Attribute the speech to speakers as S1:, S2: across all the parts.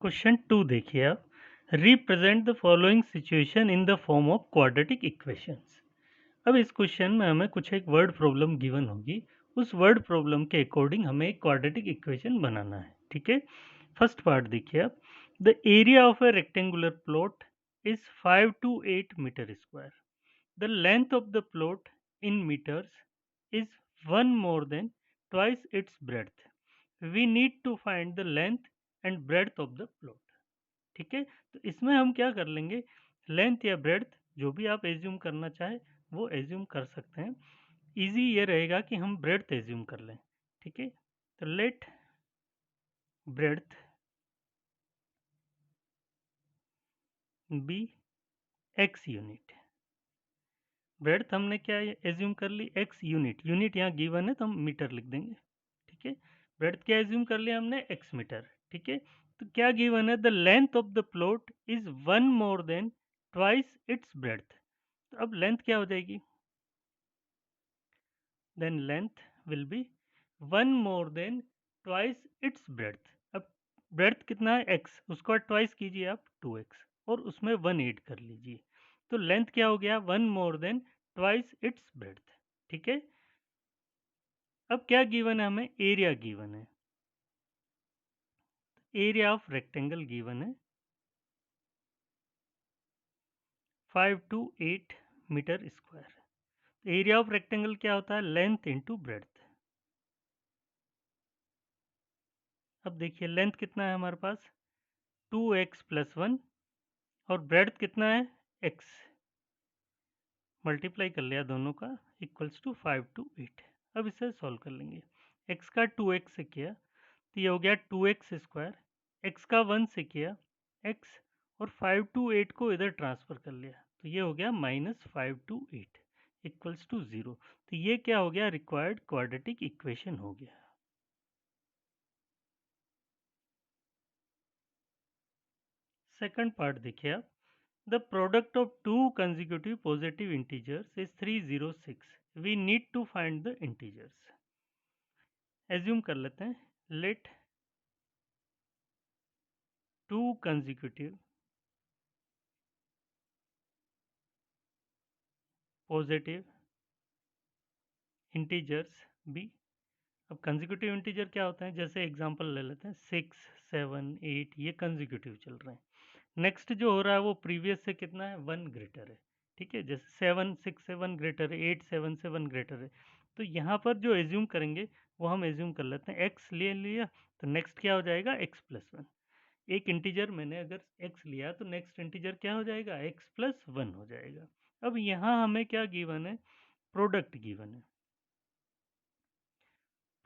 S1: Question 2 देखिए आप। Represent the following situation in the form of quadratic equations. अब इस क्वेश्चन में हमें कुछ एक वर्ड प्रॉब्लम गिवन होगी। उस वर्ड प्रॉब्लम के अकॉर्डिंग हमें एक क्वाड्रेटिक इक्वेशन बनाना है। ठीक है, फर्स्ट पार्ट देखिए आप। The area of a rectangular plot is 5 to 8 metre square. The length of the plot in metres is one more than twice its breadth. We need to find the length and breadth of the plot. ठीक है, तो इसमें हम क्या कर लेंगे, length या breadth जो भी आप एज्यूम करना चाहे वो एज्यूम कर सकते हैं। इजी ये रहेगा कि हम ब्रेड्थ एज्यूम कर लें। ठीक है, तो let breadth be x unit. Breadth हमने क्या एज्यूम कर ली, एक्स यूनिट। यूनिट यहाँ गिवन है तो हम मीटर लिख देंगे। ठीक है, ब्रेड्थ क्या एज्यूम कर लिया हमने, एक्स मीटर। ठीक है, तो क्या गिवन है, the length of the plot is one more than twice its breadth. तो अब लेंथ क्या हो जाएगी, then length will be one more than twice its breadth। अब breadth कितना है, x, उसको ट्वाइस कीजिए आप 2x, और उसमें 1 ऐड कर लीजिए। तो लेंथ क्या हो गया, one more than twice its breadth. ठीक है, अब क्या गिवन है, हमें एरिया गिवन है। एरिया ऑफ रेक्टेंगल गिवन है 5 to 8 metre square. Area of rectangle क्या होता है, लेंथ इंटू ब्रेड्थ। अब देखिए लेंथ कितना है हमारे पास, 2x प्लस 1, और ब्रेड्थ कितना है, x, मल्टीप्लाई कर लिया दोनों का, इक्वल्स टू 5 to 8। अब इसे सॉल्व कर लेंगे। x का 2x से किया तो ये हो गया 2x स्क्वायर, x का 1 से किया x, और 5 to 8 को इधर ट्रांसफर कर लिया तो ये हो गया -5 to 8 इक्वल्स टू 0। तो ये क्या हो गया, रिक्वायर्ड क्वाड्रेटिक इक्वेशन हो गया। सेकंड पार्ट देखिए आप। The product of two consecutive positive integers is 306। We need to find the integers। Assume कर लेते हैं, let two consecutive positive integers be। अब कंजिक्यूटिव इंटीजर क्या होता है, जैसे एग्जांपल ले लेते हैं 6 7 8, ये कंजिक्यूटिव चल रहे हैं। नेक्स्ट जो हो रहा है वो प्रीवियस से कितना है, 1 ग्रेटर है। ठीक है, जैसे 7 6 7 ग्रेटर है, 8 7 7 ग्रेटर है। तो यहाँ पर जो एज्यूम करेंगे वो हम एज्यूम कर लेते हैं, एक्स ले लिया तो नेक्स्ट क्या हो जाएगा, एक्स प्लस वन। एक इंटीजर मैंने अगर एक्स लिया तो नेक्स्ट इंटीजर क्या हो जाएगा, एक्स प्लस वन हो जाएगा। अब यहाँ हमें क्या गिवन है, प्रोडक्ट गिवन है।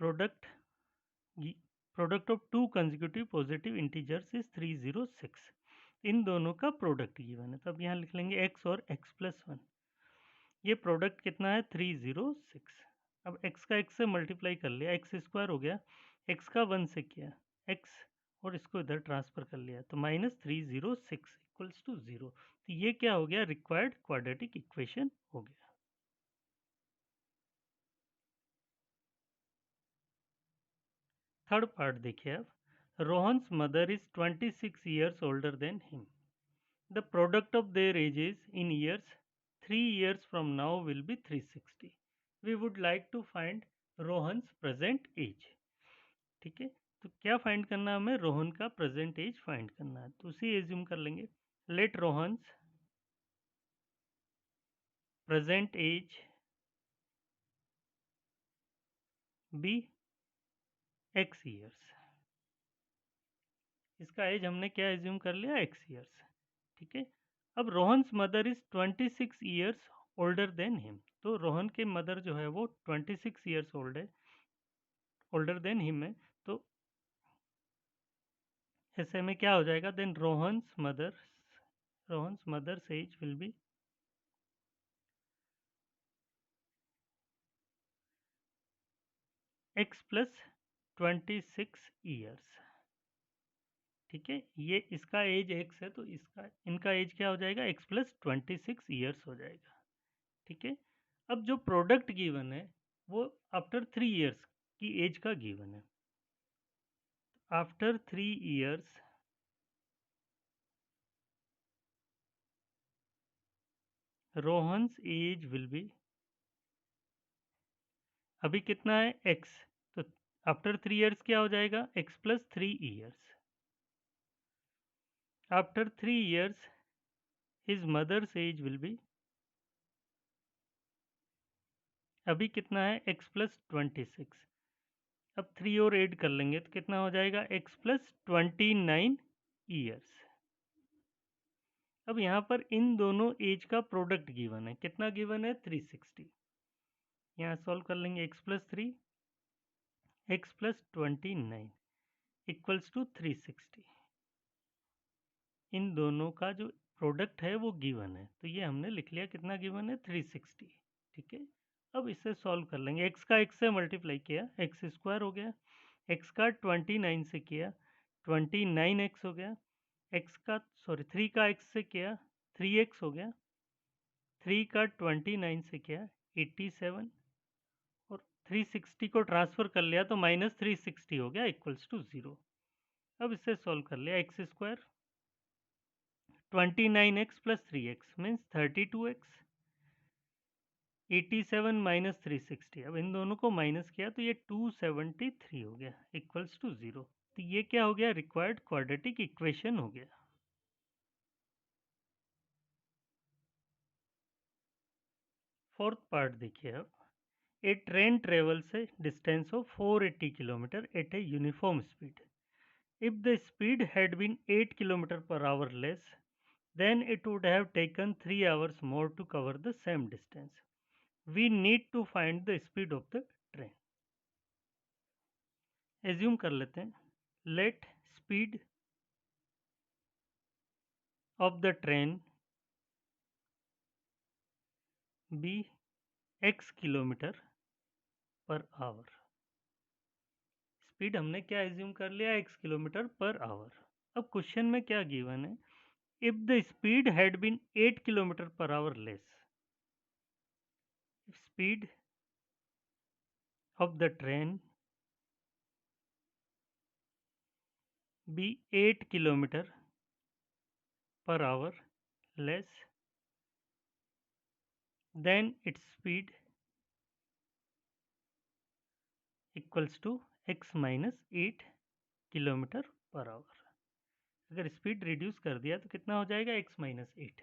S1: Product product of to consecutive positive integers is 306। इन दोनों का प्रोडक्ट गिवन है, तो अब यहाँ लिख लेंगे x और x प्लस वन। ये प्रोडक्ट कितना है, 306। अब x का x से मल्टीप्लाई कर लिया, एक्स स्क्वायर हो गया, x का 1 से किया x, और इसको इधर ट्रांसफर कर लिया तो -306 इक्वल्स टू 0। तो ये क्या हो गया, रिक्वायर्ड क्वाड्रेटिक इक्वेशन हो गया। थर्ड पार्ट देखिए आप। Rohan's mother is 26 years older than him. The product of their ages in years 3 years from now will be 360। We would like to find Rohan's present age. ठीक है, तो क्या फाइंड करना है हमें, रोहन का प्रेजेंट एज फाइंड करना है, तो उसे एज्यूम कर लेंगे। Let Rohan's present age be x years. इसका एज हमने क्या एज्यूम कर लिया, एक्स ईयर्स। ठीक है, अब Rohan's mother is 26 years older than him. तो रोहन के मदर जो है वो 26 ईयर्स ओल्ड है, ओल्डर देन हिम है। तो ऐसे में क्या हो जाएगा, then Rohan's mother's age will be x plus 26 years. ठीक है, ये इसका एज एक्स है तो इसका इनका एज क्या हो जाएगा, एक्स प्लस 26 ईयर्स हो जाएगा। ठीक है, अब जो प्रोडक्ट गिवन है वो आफ्टर 3 ईयर्स की एज का गिवन है। After 3 years Rohan's age will be, अभी कितना है x, तो आफ्टर 3 years क्या हो जाएगा x plus 3 years। After 3 years his mother's age will be, अभी कितना है x प्लस 26। अब 3 और ऐड कर लेंगे तो कितना हो जाएगा x प्लस 29 years। अब यहाँ पर इन दोनों एज का प्रोडक्ट गिवन है, कितना गिवन है 360। यहाँ सॉल्व कर लेंगे x plus 3 x plus 29 equals to 360। इन दोनों का जो प्रोडक्ट है वो गिवन है, तो ये हमने लिख लिया, कितना गिवन है 360। ठीक है, अब इसे सॉल्व कर लेंगे। x का x से मल्टीप्लाई किया एक्स स्क्वायर हो गया, x का 29 से किया 29x हो गया, x का 3 का x से किया 3x हो गया, 3 का 29 से किया 87, और 360 को ट्रांसफर कर लिया तो -360 हो गया इक्वल्स टू 0। अब इसे सॉल्व कर लिया, x square 29x plus 3x means 32x, 87 minus 360, अब इन दोनों को माइनस किया तो ये 273 हो गया इक्वल्स टू 0। तो ये क्या हो गया, रिक्वायर्ड क्वाड्रेटिक इक्वेशन हो गया। फोर्थ पार्ट देखिए अब, a train travels a distance of 480 kilometre at a uniform speed. If the speed had been 8 kilometre per hour less, then it would have taken 3 hours more to cover the same distance. We need to find the speed of the train. Assume कर लेते हैं, let speed of the train be x kilometre per hour. Speed हमने क्या assume कर लिया, x kilometre per hour. अब question में क्या गिवन है, if the speed had been 8 kilometre per hour less, speed of the train be 8 किलोमीटर per hour less, then its speed equals to x minus 8 kilometre per hour. अगर speed reduce कर दिया तो कितना हो जाएगा x माइनस 8,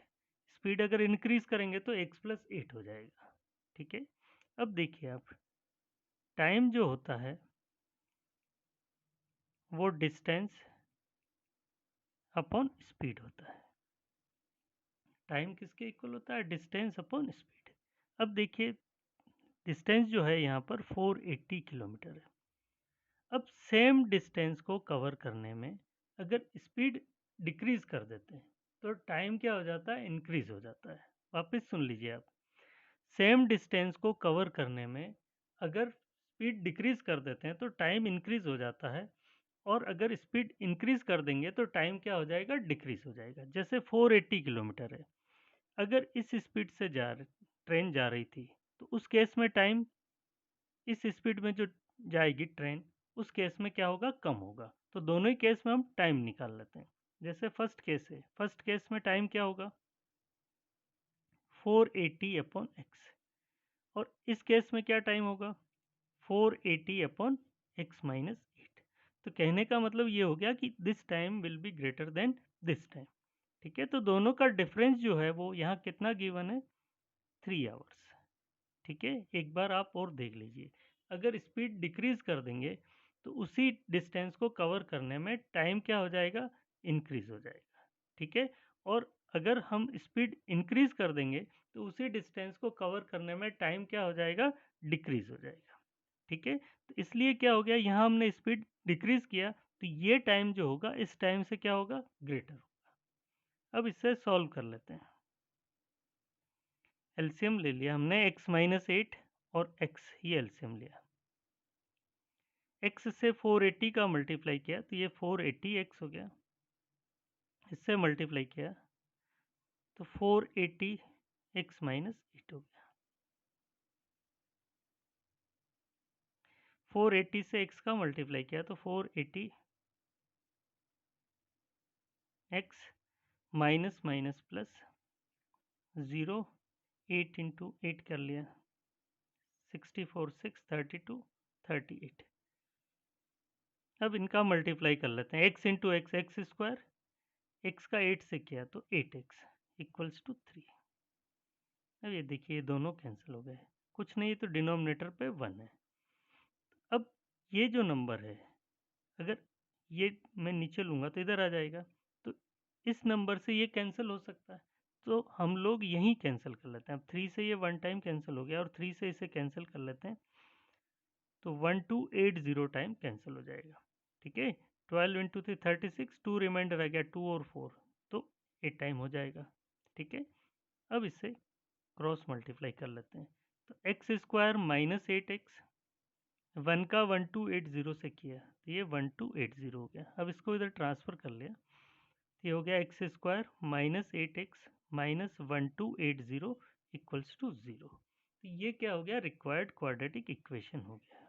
S1: स्पीड अगर increase करेंगे तो x प्लस 8 हो जाएगा। ठीक है, अब देखिए आप, टाइम जो होता है वो डिस्टेंस अपॉन स्पीड होता है। टाइम किसके इक्वल होता है, डिस्टेंस अपॉन स्पीड। अब देखिए डिस्टेंस जो है यहाँ पर 480 किलोमीटर है। अब सेम डिस्टेंस को कवर करने में अगर स्पीड डिक्रीज कर देते हैं तो टाइम क्या हो जाता है, इंक्रीज हो जाता है। वापस सुन लीजिए आप, सेम डिस्टेंस को कवर करने में अगर स्पीड डिक्रीज कर देते हैं तो टाइम इंक्रीज हो जाता है, और अगर स्पीड इंक्रीज कर देंगे तो टाइम क्या हो जाएगा, डिक्रीज हो जाएगा। जैसे 480 किलोमीटर है, अगर इस स्पीड से ट्रेन जा रही थी तो उस केस में टाइम इस स्पीड में जो जाएगी ट्रेन, उस केस में क्या होगा, कम होगा। तो दोनों ही केस में हम टाइम निकाल लेते हैं। जैसे फर्स्ट केस है, फर्स्ट केस में टाइम क्या होगा 480 अपॉन एक्स, और इस केस में क्या टाइम होगा 480 अपॉन एक्स माइनस 8। तो कहने का मतलब ये हो गया कि this time will be greater than this time. ठीक है, तो दोनों का डिफरेंस जो है वो यहाँ कितना गिवन है, 3 आवर्स। ठीक है, एक बार आप और देख लीजिए, अगर स्पीड डिक्रीज कर देंगे तो उसी डिस्टेंस को कवर करने में टाइम क्या हो जाएगा, इंक्रीज हो जाएगा। ठीक है, और अगर हम स्पीड इंक्रीज कर देंगे तो उसी डिस्टेंस को कवर करने में टाइम क्या हो जाएगा, डिक्रीज हो जाएगा। ठीक है, तो इसलिए क्या हो गया, यहाँ हमने स्पीड डिक्रीज किया तो ये टाइम जो होगा इस टाइम से क्या होगा, ग्रेटर होगा। अब इससे सॉल्व कर लेते हैं। एलसीएम ले लिया हमने, x माइनस 8 और x, ये एलसीएम लिया। x से 480 का मल्टीप्लाई किया तो ये 480x हो गया, इससे मल्टीप्लाई किया तो 480x माइनस 8 हो गया। 480 से x का मल्टीप्लाई किया तो 480x minus minus plus 0 8 into 8 कर लिया, 64, 6, 32, 38। अब इनका मल्टीप्लाई कर लेते हैं, x into x x square, x का 8 से किया तो 8x इक्वल्स टू 3। अब ये देखिए ये दोनों कैंसिल हो गए, कुछ नहीं तो डिनोमिनेटर पे 1 है। अब ये जो नंबर है, अगर ये मैं नीचे लूँगा तो इधर आ जाएगा, तो इस नंबर से ये कैंसिल हो सकता है, तो हम लोग यहीं कैंसिल कर लेते हैं। अब 3 से ये 1 टाइम कैंसिल हो गया और 3 से इसे कैंसिल कर लेते हैं, तो 1280 टाइम कैंसिल हो जाएगा। ठीक है, 12 इंटू 3 36, 2 रिमाइंडर आ गया, 2 और 4 तो 8 टाइम हो जाएगा। ठीक है, अब इसे क्रॉस मल्टीप्लाई कर लेते हैं, तो एक्स स्क्वायर माइनस 8x, 1 का 1280 से किया तो ये 1280 हो गया। अब इसको इधर ट्रांसफ़र कर लिया तो ये हो गया x square minus 8x minus 1280 equals to 0। तो ये क्या हो गया, रिक्वायर्ड क्वाड्रेटिक इक्वेशन हो गया।